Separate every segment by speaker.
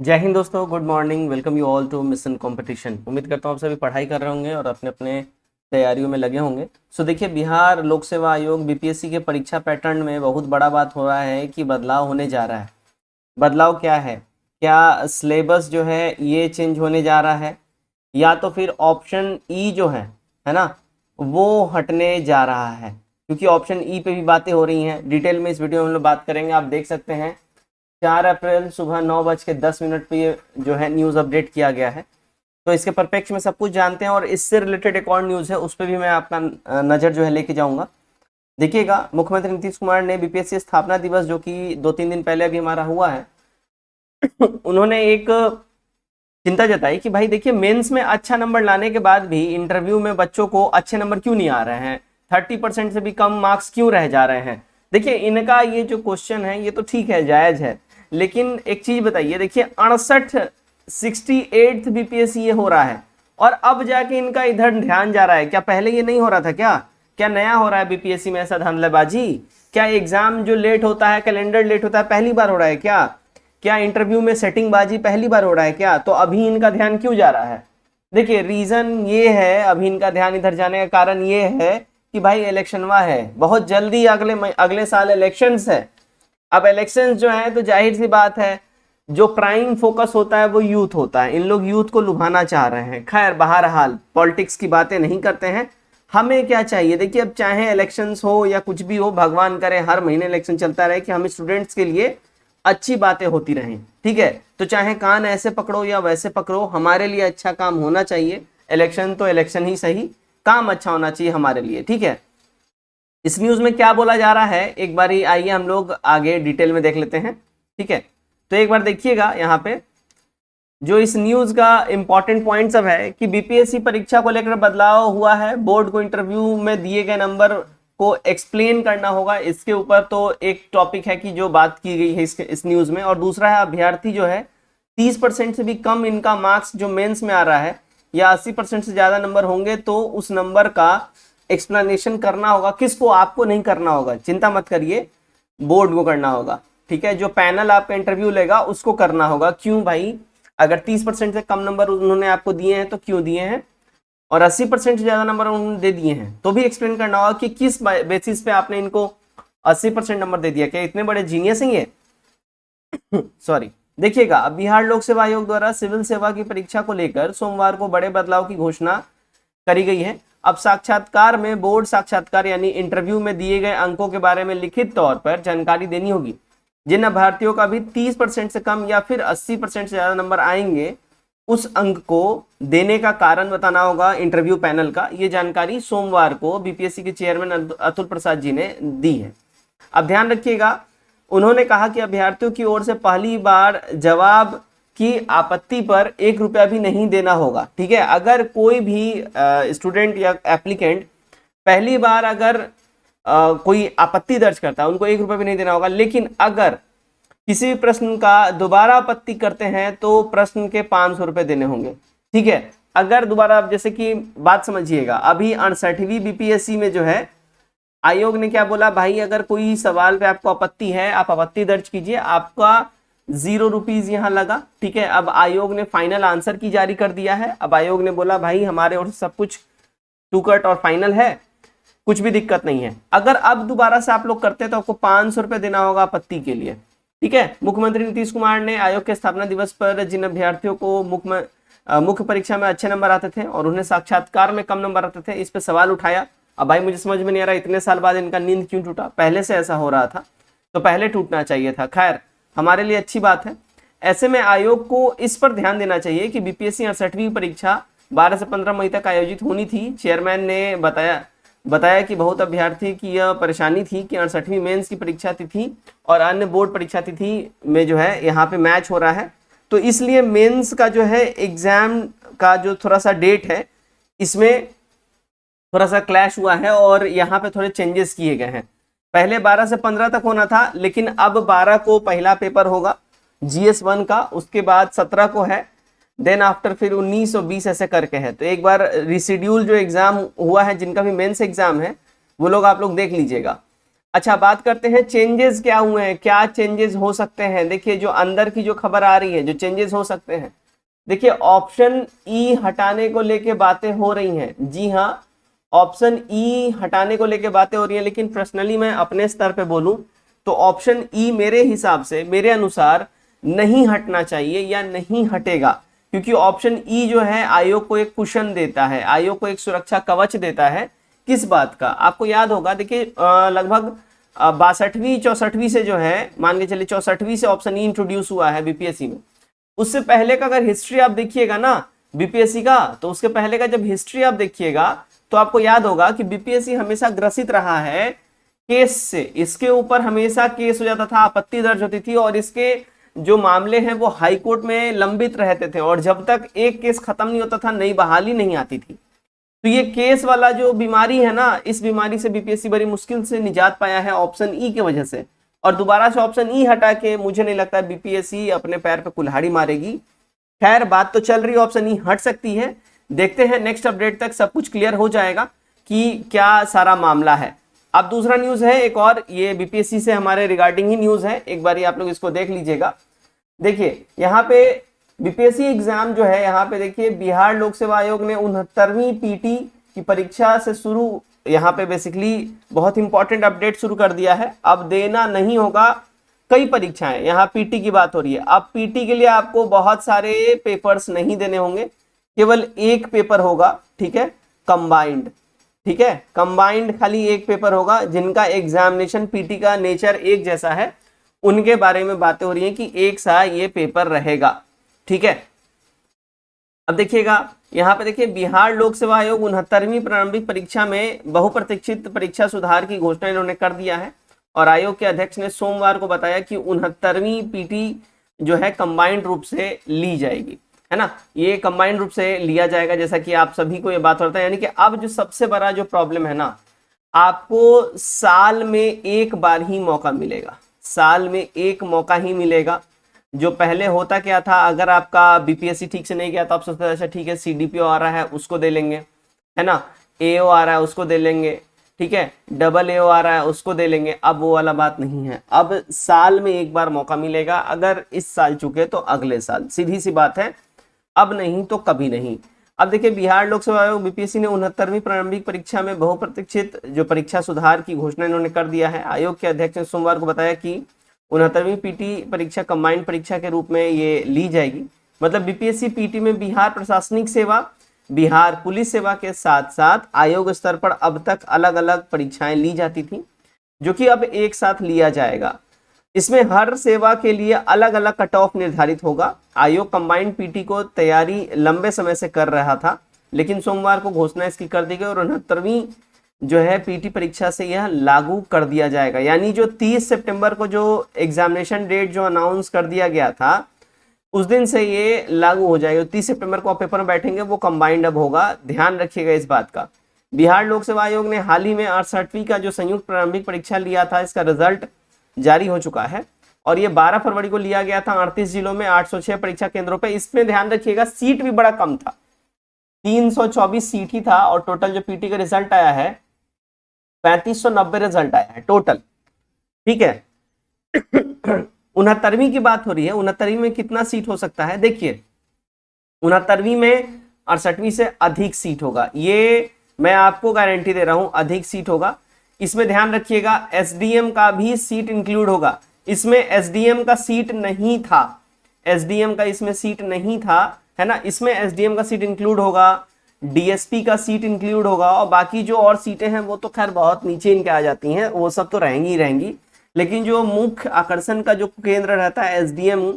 Speaker 1: जय हिंद दोस्तों, good morning. Welcome you all to mission competition. उम्मीद करता हूँ आप सभी पढ़ाई कर रहे होंगे और अपने अपने तैयारियों में लगे होंगे। सो देखिए, बिहार लोक सेवा आयोग बीपीएससी के परीक्षा पैटर्न में बहुत बड़ा बात हो रहा है कि बदलाव होने जा रहा है। बदलाव क्या है? क्या सिलेबस जो है ये चेंज होने जा रहा है, या तो फिर ऑप्शन ई जो है ना, वो हटने जा रहा है? क्योंकि ऑप्शन ई पे भी बातें हो रही हैं। डिटेल में इस वीडियो में हम लोग बात करेंगे। आप देख सकते हैं 4 अप्रैल सुबह 9:10 पे ये जो है न्यूज़ अपडेट किया गया है। तो इसके परिप्रेक्ष्य में सब कुछ जानते हैं और इससे रिलेटेड एक और न्यूज़ है, उस पर भी मैं आपका नज़र जो है लेके जाऊंगा। देखिएगा, मुख्यमंत्री नीतीश कुमार ने बीपीएससी स्थापना दिवस जो कि 2-3 दिन पहले अभी हमारा हुआ है उन्होंने एक चिंता जताई कि भाई देखिए, मेंस में अच्छा नंबर लाने के बाद भी इंटरव्यू में बच्चों को अच्छे नंबर क्यों नहीं आ रहे हैं, 30% से भी कम मार्क्स क्यों रह जा रहे हैं। देखिए, इनका ये जो क्वेश्चन है ये तो ठीक है, जायज है, लेकिन एक चीज बताइए। देखिए 68 बीपीएससी ये हो रहा है और अब जाके इनका इधर ध्यान जा रहा है। क्या पहले ये नहीं हो रहा था? क्या नया हो रहा है बीपीएससी में ऐसा धांधलेबाजी? क्या एग्जाम जो लेट होता है, कैलेंडर लेट होता है, पहली बार हो रहा है क्या इंटरव्यू में सेटिंग बाजी पहली बार हो रहा है क्या? तो अभी इनका ध्यान क्यों जा रहा है? देखिए, रीजन ये है, अभी इनका ध्यान इधर जाने का कारण ये है कि भाई इलेक्शनवा है, बहुत जल्दी अगले साल इलेक्शंस है। अब इलेक्शंस जो है तो जाहिर सी बात है, जो प्राइम फोकस होता है वो यूथ होता है। इन लोग यूथ को लुभाना चाह रहे हैं। खैर, बहरहाल पॉलिटिक्स की बातें नहीं करते हैं। हमें क्या चाहिए? देखिए, अब चाहे इलेक्शंस हो या कुछ भी हो, भगवान करे हर महीने इलेक्शन चलता रहे कि हम स्टूडेंट्स के लिए अच्छी बातें होती रहें। ठीक है, तो चाहे कान ऐसे पकड़ो या वैसे पकड़ो, हमारे लिए अच्छा काम होना चाहिए। इलेक्शन तो इलेक्शन ही सही, काम अच्छा होना चाहिए हमारे लिए। ठीक है, इस न्यूज में क्या बोला जा रहा है एक बार आइए हम लोग आगे डिटेल में देख लेते हैं। ठीक है, तो एक बार देखिएगा यहाँ पे जो इस न्यूज का इंपॉर्टेंट पॉइंट सब है कि बीपीएससी परीक्षा को लेकर बदलाव हुआ है। बोर्ड को इंटरव्यू में दिए गए नंबर को एक्सप्लेन करना होगा। इसके ऊपर तो एक टॉपिक है कि जो बात की गई है इस न्यूज में, और दूसरा है अभ्यर्थी जो है 30% से भी कम इनका मार्क्स जो मेंस में आ रहा है या 80% से ज्यादा नंबर होंगे तो उस नंबर का एक्सप्लेनेशन करना होगा। किसको? आपको नहीं करना होगा, चिंता मत करिए, बोर्ड को करना होगा। ठीक है, जो पैनल आपका इंटरव्यू लेगा उसको करना होगा। क्यों भाई? अगर 30% से कम नंबर उन्होंने आपको दिए हैं तो क्यों दिए हैं, और 80% से ज्यादा नंबर उन्होंने दे दिए हैं तो भी एक्सप्लेन करना होगा कि किस बेसिस पे आपने इनको 80% नंबर दे दिया। क्या इतने बड़े जीनियस हैं ये? सॉरी। देखिएगा, अब बिहार लोक सेवा आयोग द्वारा सिविल सेवा की परीक्षा को लेकर सोमवार को बड़े बदलाव की घोषणा करी गई है। अब साक्षात्कार में बोर्ड साक्षात्कार यानी इंटरव्यू में दिए गए अंकों के बारे में लिखित तौर पर जानकारी देनी होगी। जिन अभ्यर्थियों का भी 30% से कम या फिर 80% से ज्यादा नंबर आएंगे, उस अंक को देने का कारण बताना होगा इंटरव्यू पैनल का। ये जानकारी सोमवार को बीपीएससी के चेयरमैन अतुल प्रसाद जी ने दी है। अब ध्यान रखिएगा, उन्होंने कहा कि अभ्यर्थियों की ओर से पहली बार जवाब की आपत्ति पर 1 रुपया भी नहीं देना होगा। ठीक है, अगर कोई भी स्टूडेंट या एप्लीकेंट पहली बार अगर कोई आपत्ति दर्ज करता है, उनको 1 रुपया भी नहीं देना होगा। लेकिन अगर किसी भी प्रश्न का दोबारा आपत्ति करते हैं तो प्रश्न के 500 रुपए देने होंगे। ठीक है, अगर दोबारा, जैसे कि बात समझिएगा, अभी 68वीं बीपीएससी में जो है आयोग ने क्या बोला, भाई अगर कोई सवाल पे आपको आपत्ति है, आप आपत्ति दर्ज कीजिए, आपका 0 रुपीज यहाँ लगा। ठीक है, अब आयोग ने फाइनल आंसर की जारी कर दिया है। अब आयोग ने बोला भाई हमारे ओर से सब कुछ टू कट और फाइनल है, कुछ भी दिक्कत नहीं है। अगर अब दोबारा से आप लोग करते हैं तो आपको 500 रुपए देना होगा आपत्ति के लिए। ठीक है, मुख्यमंत्री नीतीश कुमार ने आयोग के स्थापना दिवस पर जिन अभ्यर्थियों को मुख्य परीक्षा में अच्छे नंबर आते थे और उन्हें साक्षात्कार में कम नंबर आते थे, इस पे सवाल उठाया। अब भाई मुझे समझ में नहीं आ रहा इतने साल बाद इनका नींद क्यों टूटा? पहले से ऐसा हो रहा था तो पहले टूटना चाहिए था। खैर, हमारे लिए अच्छी बात है। ऐसे में आयोग को इस पर ध्यान देना चाहिए कि बीपीएससी 68वीं परीक्षा 12 से 15 मई तक आयोजित होनी थी। चेयरमैन ने बताया कि बहुत अभ्यर्थी की यह परेशानी थी कि 68वीं मेंस की परीक्षा तिथि और अन्य बोर्ड परीक्षा तिथि में जो है यहाँ पे मैच हो रहा है, तो इसलिए मेंस का जो है एग्जाम का जो थोड़ा सा डेट है इसमें थोड़ा सा क्लैश हुआ है और यहाँ पे थोड़े चेंजेस किए गए हैं। पहले 12 से 15 तक होना था, लेकिन अब 12 को पहला पेपर होगा GS1 का, उसके बाद 17 को है, देन आफ्टर फिर 19 और 20 ऐसे करके है। तो एक बार रिशेड्यूल जो एग्जाम हुआ है, जिनका भी मेंस एग्जाम है वो लोग आप लोग देख लीजिएगा। अच्छा, बात करते हैं चेंजेस क्या हुए हैं, क्या चेंजेस हो सकते हैं। देखिए जो अंदर की जो खबर आ रही है, जो चेंजेस हो सकते हैं, देखिए ऑप्शन ई हटाने को लेके बातें हो रही हैं। जी हाँ, ऑप्शन ई हटाने को लेके बातें हो रही हैं, लेकिन पर्सनली मैं अपने स्तर पे बोलूं तो ऑप्शन ई मेरे हिसाब से, मेरे अनुसार नहीं हटना चाहिए या नहीं हटेगा, क्योंकि ऑप्शन ई जो है आयोग को एक कुशन देता है, आयोग को एक सुरक्षा कवच देता है। किस बात का, आपको याद होगा, देखिए लगभग 62वीं 64वीं से जो है, मान के चलिए 64वीं से ऑप्शन ई इंट्रोड्यूस हुआ है बीपीएससी में। उससे पहले का अगर हिस्ट्री आप देखिएगा ना बीपीएससी का, तो उसके पहले का जब हिस्ट्री आप देखिएगा तो आपको याद होगा कि बीपीएससी हमेशा ग्रसित रहा है केस से। इसके ऊपर हमेशा केस हो जाता था, आपत्ति दर्ज होती थी, और इसके जो मामले हैं वो हाई कोर्ट में लंबित रहते थे, और जब तक एक केस खत्म नहीं होता था नई बहाली नहीं आती थी। तो ये केस वाला जो बीमारी है ना, इस बीमारी से बीपीएससी बड़ी मुश्किल से निजात पाया है ऑप्शन ई की वजह से। और दोबारा से ऑप्शन ई हटा के मुझे नहीं लगता बीपीएससी अपने पैर पे कुल्हाड़ी मारेगी। खैर, बात तो चल रही है, ऑप्शन ई हट सकती है। देखते हैं नेक्स्ट अपडेट तक सब कुछ क्लियर हो जाएगा कि क्या सारा मामला है। अब दूसरा न्यूज है एक और, ये बीपीएससी से हमारे रिगार्डिंग ही न्यूज है, एक बार आप लोग इसको देख लीजिएगा। देखिए यहाँ पे बीपीएससी एग्जाम जो है, यहाँ पे देखिए बिहार लोक सेवा आयोग ने 69वीं पीटी की परीक्षा से शुरू, यहाँ पे बेसिकली बहुत इंपॉर्टेंट अपडेट शुरू कर दिया है। अब देना नहीं होगा कई परीक्षाएं, यहाँ पीटी की बात हो रही है। अब पीटी के लिए आपको बहुत सारे पेपर्स नहीं देने होंगे, केवल एक पेपर होगा, ठीक है, कंबाइंड, ठीक है, कंबाइंड खाली एक पेपर होगा। जिनका एग्जामिनेशन पीटी का नेचर एक जैसा है उनके बारे में बातें हो रही हैं कि एक सा ये पेपर रहेगा, ठीक है। अब देखिएगा यहाँ पे, देखिए बिहार लोक सेवा आयोग 69वीं प्रारंभिक परीक्षा में बहुप्रतीक्षित परीक्षा सुधार की घोषणा इन्होंने कर दिया है, और आयोग के अध्यक्ष ने सोमवार को बताया कि 69वीं पीटी जो है कंबाइंड रूप से ली जाएगी, है ना, ये कंबाइंड रूप से लिया जाएगा, जैसा कि आप सभी को ये बात होता है। यानी कि अब जो सबसे बड़ा जो प्रॉब्लम है ना, आपको साल में एक बार ही मौका मिलेगा, साल में एक मौका ही मिलेगा। जो पहले होता क्या था, अगर आपका बीपीएससी ठीक से नहीं गया तो आप सोचते अच्छा ठीक है सीडीपीओ आ रहा है उसको दे लेंगे, है ना, एओ आ रहा है उसको दे लेंगे, ठीक है, डबल एओ आ रहा है उसको दे लेंगे। अब वो वाला बात नहीं है, अब साल में एक बार मौका मिलेगा। अगर इस साल चुके तो अगले साल, सीधी सी बात है, अब नहीं तो कभी नहीं। अब देखिए बिहार लोक सेवा आयोग बीपीएससी ने 69वीं प्रारंभिक परीक्षा में बहुप्रतीक्षित जो परीक्षा सुधार की घोषणा इन्होंने कर दिया है। आयोग के अध्यक्ष ने सोमवार को बताया कि 69वीं पीटी परीक्षा कंबाइंड परीक्षा के रूप में ये ली जाएगी। मतलब बीपीएससी पीटी में बिहार प्रशासनिक सेवा, बिहार पुलिस सेवा के साथ साथ आयोग स्तर पर अब तक अलग अलग परीक्षाएं ली जाती थी, जो कि अब एक साथ लिया जाएगा। इसमें हर सेवा के लिए अलग अलग कट ऑफ निर्धारित होगा। आयोग कंबाइंड पीटी को तैयारी लंबे समय से कर रहा था, लेकिन सोमवार को घोषणा इसकी कर दी गई और 69वीं जो है पीटी परीक्षा से यह लागू कर दिया जाएगा। यानी जो 30 सितंबर को जो एग्जामिनेशन डेट जो अनाउंस कर दिया गया था, उस दिन से ये लागू हो जाएगा। 30 सितंबर को आप पेपर में बैठेंगे वो कंबाइंड अब होगा, ध्यान रखिएगा इस बात का। बिहार लोक सेवा आयोग ने हाल ही में 68वीं का जो संयुक्त प्रारंभिक परीक्षा लिया था, इसका रिजल्ट जारी हो चुका है, और ये 12 फरवरी को लिया गया था 38 जिलों में 806 परीक्षा केंद्रों पे। इसमें ध्यान रखिएगा सीट भी बड़ा कम था, 324 सीट ही था, और टोटल जो पीटी का रिजल्ट आया है 3590 रिजल्ट आया है टोटल, ठीक है। 69वीं की बात हो रही है, 69वीं में कितना सीट हो सकता है, देखिए 69वीं में 68वीं से अधिक सीट होगा, ये मैं आपको गारंटी दे रहा हूं, अधिक सीट होगा। इसमें ध्यान रखिएगा एसडीएम का भी सीट इंक्लूड होगा। इसमें एसडीएम का सीट नहीं था, एसडीएम का इसमें सीट नहीं था, है ना, इसमें एसडीएम का सीट इंक्लूड होगा, डीएसपी का सीट इंक्लूड होगा, और बाकी जो और सीटें हैं वो तो खैर बहुत नीचे इनके आ जाती हैं, वो सब तो रहेंगी ही रहेंगी, लेकिन जो मुख्य आकर्षण का जो केंद्र रहता है एसडीएम,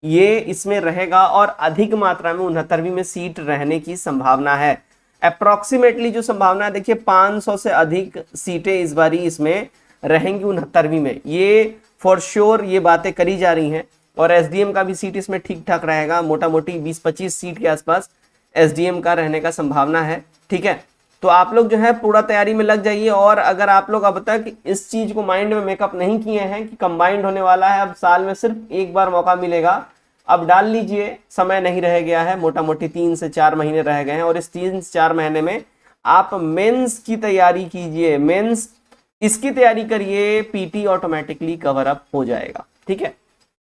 Speaker 1: ये इसमें रहेगा, और अधिक मात्रा में 69वीं में सीट रहने की संभावना है। अप्रोक्सीमेटली जो संभावना है, देखिए 500 से अधिक सीटें इस बारी इसमें रहेंगी 69वीं में, ये फॉर श्योर ये बातें करी जा रही हैं। और एसडीएम का भी सीट इसमें ठीक ठाक रहेगा, मोटा मोटी 20-25 सीट के आसपास एसडीएम का रहने का संभावना है, ठीक है। तो आप लोग जो है पूरा तैयारी में लग जाइए, और अगर आप लोग अब तक इस चीज को माइंड में मेकअप नहीं किए हैं कि कंबाइंड होने वाला है, अब साल में सिर्फ एक बार मौका मिलेगा, अब डाल लीजिए, समय नहीं रह गया है, मोटा मोटी 3 से 4 महीने रह गए हैं, और इस 3 से 4 महीने में आप मेंस की तैयारी कीजिए। मेंस इसकी तैयारी करिए, पीटी ऑटोमेटिकली कवर अप हो जाएगा। ठीक है,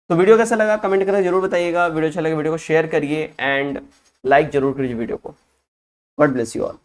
Speaker 1: तो वीडियो कैसा लगा कमेंट करके जरूर बताइएगा। वीडियो अच्छा लगे वीडियो को शेयर करिए एंड लाइक जरूर करिए वीडियो को। God bless you all.